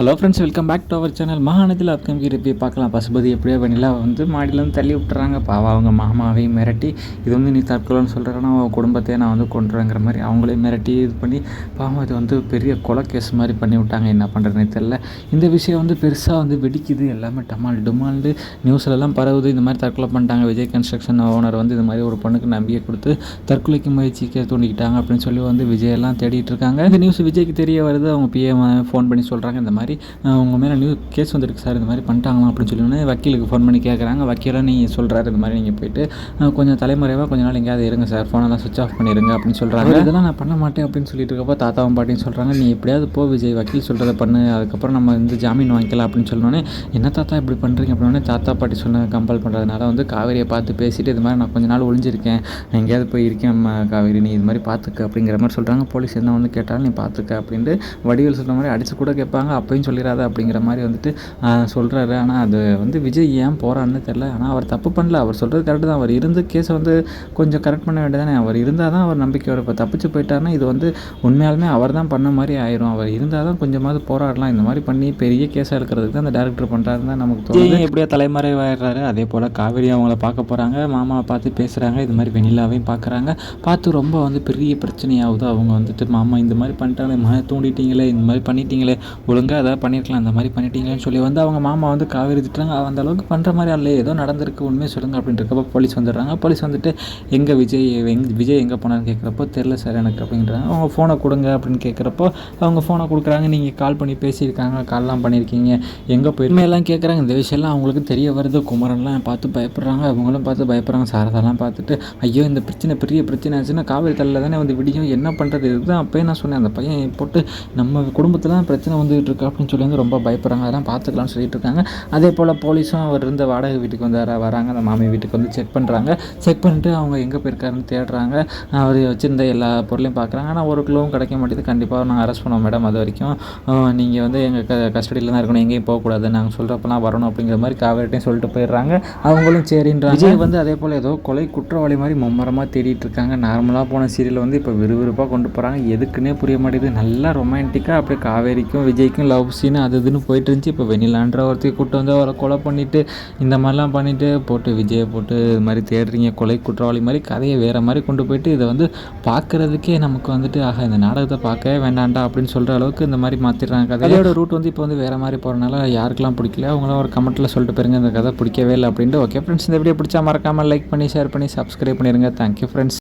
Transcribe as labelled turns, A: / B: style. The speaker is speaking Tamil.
A: Hello friends, welcome back to our channel. மகாநதியில் அப்கமிங் ரிவ்யூ பார்க்கலாம். பசுபதி எப்படியோ வெண்ணிலா வந்து மாடியிலேருந்து தள்ளி விட்டுறாங்க. பாவம் அவங்க மாமாவையும் மிரட்டி இது வந்து நீ தற்கொலைன்னு சொல்கிறேன்னா அவன் குடும்பத்தையே நான் வந்து கொண்டுறேங்கிற மாதிரி அவங்களையும் மிரட்டி இது பண்ணி பாவம் இது வந்து பெரிய கொலை கேஸ் மாதிரி பண்ணி விட்டாங்க. என்ன பண்ணுறதுனே தெரில. இந்த விஷயம் வந்து பெருசாக வந்து வெடிக்குது. எல்லாமே டமால் டுமால்டு நியூஸ்லலாம் பரவுது. இந்த மாதிரி தற்கொலை பண்ணிட்டாங்க. விஜய் கன்ஸ்ட்ரக்ஷன் ஓனர் வந்து இது மாதிரி ஒரு பொண்ணுக்கு நம்பிக்கை கொடுத்து தற்கொலைக்கு முயற்சிக்க தூண்டிக்கிட்டாங்க அப்படின்னு சொல்லி வந்து விஜயெல்லாம் தேடிட்டு இருக்காங்க. இந்த நியூஸ் விஜய்க்கு தெரிய வருது. அவங்க பிஎம் ஃபோன் பண்ணி சொல்கிறாங்க, இந்த மாதிரி உங்கள் மேலே கேஸ் வந்துருக்கு சார், இந்த மாதிரி பண்ணிட்டாங்களாம் அப்படின்னு சொல்லி வக்கீலுக்கு ஃபோன் பண்ணி கேட்குறாங்க. வக்கீலாக நீங்கள் சொல்கிறாரு, இந்த மாதிரி நீங்கள் போயிட்டு கொஞ்சம் தலைமுறைவாக கொஞ்ச நாள் எங்கேயாவது இருங்க சார், ஃபோனெல்லாம் சுவிச் ஆஃப் பண்ணிடுங்க அப்படின்னு சொல்கிறாங்க. இதெல்லாம் நான் பண்ண மாட்டேன் அப்படின்னு சொல்லிட்டு இருக்கப்போ தாத்தாவும் பாட்டின்னு சொல்கிறாங்க, நீ எப்படியாவது போ விஜய், வக்கீல் சொல்கிறத பண்ணு, அதுக்கப்புறம் நம்ம வந்து ஜாமீன் வாங்கிக்கலாம் அப்படின்னு சொன்னோன்னே, என்ன தாத்தா இப்படி பண்ணுறீங்க அப்படின்னே தாத்தா பாட்டி சொன்ன கம்பல் பண்ணுறதுனால வந்து காவேரியை பார்த்து பேசிட்டு இது மாதிரி நான் கொஞ்ச நாள் ஒழிஞ்சிருக்கேன், நான் எங்கேயாவது போய் இருக்கேன் காவேரி, நீ இது மாதிரி பார்த்துக்க அப்படிங்கிற மாதிரி சொல்கிறாங்க. போலீஸ் என்ன வந்து கேட்டாலும் நீ பார்த்துக்க அப்படின்ட்டு வடிவேல் சொல்கிற மாதிரி அடித்து கூட கேட்பாங்க. அப்பையும் சொல்லிடாத அப்படிங்கிற மாதிரி வந்துட்டு சொல்கிறாரு. ஆனால் அது வந்து விஜய் ஏன் போகிறான்னு தெரில. ஆனால் அவர் தப்பு பண்ணல, அவர் சொல்கிறது கரெக்டு தான். அவர் இருந்து கேஸை வந்து கொஞ்சம் கரெக்ட் பண்ண வேண்டியதானே. அவர் இருந்தால் தான் அவர் நம்பிக்கை வரும். இப்போ தப்பிச்சு போயிட்டாருன்னா இது வந்து உண்மையாலுமே அவர் தான் பண்ண மாதிரி ஆயிரும். அவர் இருந்தால் தான் கொஞ்சமாவது போராடலாம். இந்த மாதிரி பண்ணி பெரிய கேஸாக இருக்கிறதுக்கு தான் அந்த டேரக்டர் பண்ணுறாருன்னு தான் நமக்கு தோணுது. எப்படியோ தலைமறைவாயிடுறாரு. அதே போல் காவேரி அவங்கள பார்க்க போகிறாங்க, மாமாவை பார்த்து பேசுகிறாங்க. இது மாதிரி வெண்ணிலாவையும் பார்க்குறாங்க. பார்த்து ரொம்ப வந்து பெரிய பிரச்சனையாகுது. அவங்க வந்துட்டு மாமா இந்த மாதிரி பண்ணிட்டாங்களே, தூண்டிட்டீங்களே, இந்த மாதிரி பண்ணிட்டீங்களே, ஒழுங்காக ஏதாவது பண்ணியிருக்கலாம், அந்த மாதிரி பண்ணிட்டீங்கன்னு சொல்லி வந்து அவங்க மாமா வந்து காவேரி திட்டுறாங்க. அந்த அளவுக்கு பண்ணுற மாதிரி அல்ல, ஏதோ நடந்திருக்கு, உண்மையை சொல்லுங்க அப்படின்றப்போ போலீஸ் வந்துடுறாங்க. போலீஸ் வந்துட்டு எங்கே விஜய் எங்கே போனான்னு கேட்குறப்போ தெரில சார் எனக்கு அப்படின்றாங்க. அவங்க ஃபோனை கொடுங்க அப்படின்னு கேட்குறப்போ அவங்க ஃபோனை கொடுக்குறாங்க. நீங்கள் கால் பண்ணி பேசியிருக்காங்க, கால்லாம் பண்ணியிருக்கீங்க, எங்கே போயிருமையெல்லாம் கேட்குறாங்க. இந்த விஷயம்லாம் அவங்களுக்கு தெரிய வருது. குமரன்லாம் பார்த்து பயப்படுறாங்க, அவங்களும் பார்த்து பயப்படுறாங்க. சாரதாலாம் பார்த்துட்டு ஐயோ இந்த பிரச்சனை பெரிய பிரச்சனை ஆச்சுன்னா காவேரி தலையில் தானே வந்து விடியும், என்ன பண்ணுறது, இதுதான் அப்போயே நான் சொன்னேன், அந்த பையன் போட்டு நம்ம குடும்பத்தில் தான் பிரச்சனை வந்துகிட்டு இருக்கு அப்படின்னு சொல்லி வந்து ரொம்ப பயப்படுறாங்க. அதெல்லாம் பார்த்துக்கலாம்னு சொல்லிட்டு இருக்காங்க. அதே போல் போலீஸும் அவர் இருந்த வாடகை வீட்டுக்கு வந்து வராங்க. அந்த மாமி வீட்டுக்கு வந்து செக் பண்ணுறாங்க. செக் பண்ணிட்டு அவங்க எங்கே போயிருக்காருன்னு தேடுறாங்க. அவர் வச்சுருந்த எல்லா பொருளையும் பார்க்குறாங்க. ஆனால் ஒரு கிலோவும் கிடைக்க மாட்டேது. கண்டிப்பாக நாங்கள் அரெஸ்ட் பண்ணுவோம் மேடம், அது வரைக்கும் நீங்கள் வந்து எங்கள் கஸ்டடியில் தான் இருக்கணும், எங்கேயும் போகக்கூடாது, நாங்கள் சொல்கிறப்பெல்லாம் வரணும் அப்படிங்கிற மாதிரி காவேரிட்டையும் சொல்லிட்டு போயிடுறாங்க. அவங்களும் சரின்றாங்க. விஜய் வந்து அதே போல் ஏதோ கொலை குற்றவாளி மாதிரி மும்மரமாக தேடிட்டு இருக்காங்க. நார்மலாக போன சீரியல் வந்து இப்போ விறுவிறுப்பாக கொண்டு போகிறாங்க. எதுக்குன்னே புரிய மாட்டேங்குது. நல்லா ரொமான்டிக்காக அப்படியே காவேரிக்கும் விஜய்க்கும் லவ் சீனு அது இதுன்னு போயிட்டு இருந்துச்சு. இப்போ வெண்ணிலான்ற ஒருத்தையும் கூப்பிட்டு வந்து அவரை கொலை பண்ணிவிட்டு இந்த மாதிரிலாம் பண்ணிவிட்டு போட்டு விஜயை போட்டு இது மாதிரி தேடுறீங்க, கொலை குற்றவாளி மாதிரி கதையை வேறு மாதிரி கொண்டு போயிட்டு இதை வந்து பார்க்குறதுக்கே நமக்கு வந்துட்டு இந்த நாடகத்தை பார்க்கவே வேண்டாண்டா அப்படின்னு சொல்கிற அளவுக்கு இந்த மாதிரி மாற்றிடுறாங்க. கதையோட ரூட் வந்து இப்போ வந்து வேறு மாதிரி போகிறனால யாருக்கெல்லாம் பிடிக்கல அவங்களாம் ஒரு கமெண்ட்டில் சொல்லிட்டு போயிருங்க இந்த கதை பிடிக்கவே இல்லை அப்படின்ட்டு. ஓகே ஃப்ரெண்ட்ஸ், இந்த வீடியோ பிடிச்சா மறக்காமல் லைக் பண்ணி ஷேர் பண்ணி சப்ஸ்கிரைப் பண்ணிடுங்க. Thank you friends.